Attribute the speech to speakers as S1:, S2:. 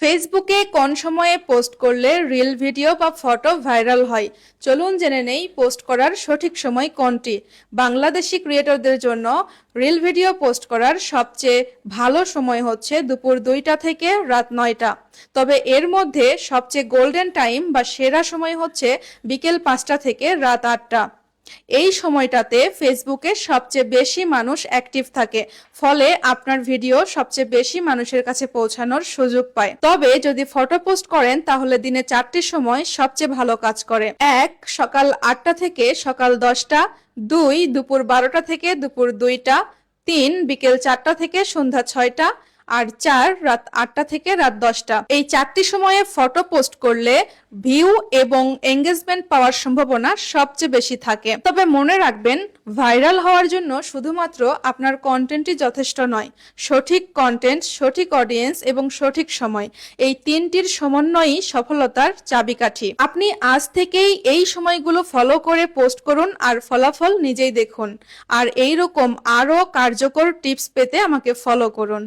S1: ফেসবুকে কোন সময়ে পোস্ট করলে রিল ভিডিও বা ফটো ভাইরাল হয়? চলুন জেনে নেই পোস্ট করার সঠিক সময় কোনটি। বাংলাদেশি ক্রিয়েটরদের জন্য রিল ভিডিও পোস্ট করার সবচেয়ে ভালো সময় হচ্ছে দুপুর 2টা থেকে রাত 9টা। তবে এর মধ্যে সবচেয়ে গোল্ডেন টাইম বা সেরা সময় হচ্ছে বিকেল 5টা থেকে রাত 8টা। এই সময়টাতে ফেসবুকে সবচেয়ে বেশি মানুষ অ্যাক্টিভ থাকে, ফলে আপনার ভিডিও সবচেয়ে বেশি মানুষের কাছে পৌঁছানোর সুযোগ পায়। তবে যদি ফটো পোস্ট করেন তাহলে দিনে 4টি সময় সবচেয়ে ভালো কাজ করে: 1 সকাল 8টা থেকে সকাল 10টা, 2 দুপুর 12টা থেকে দুপুর 2টা, 3 বিকেল 4টা থেকে সন্ধ্যা 6টা, আর 4 রাত 8টা থেকে রাত 10টা। এই 4টি সময়ে ফটো পোস্ট করলে ভিউ এবং এঙ্গেজমেন্ট পাওয়ার সম্ভাবনা সবচেয়ে বেশি থাকে। তবে মনে রাখবেন, ভাইরাল হওয়ার জন্য শুধুমাত্র আপনার কন্টেন্টই যথেষ্ট নয়। সঠিক কন্টেন্ট, সঠিক অডিয়েন্স এবং সঠিক সময়, এই তিনটির সমন্বয়ই সফলতার চাবিকাঠি। আপনি আজ থেকেই এই সময়গুলো ফলো করে পোস্ট করুন আর ফলাফল নিজেই দেখুন। আর এইরকম আরো কার্যকর টিপস পেতে আমাকে ফলো করুন।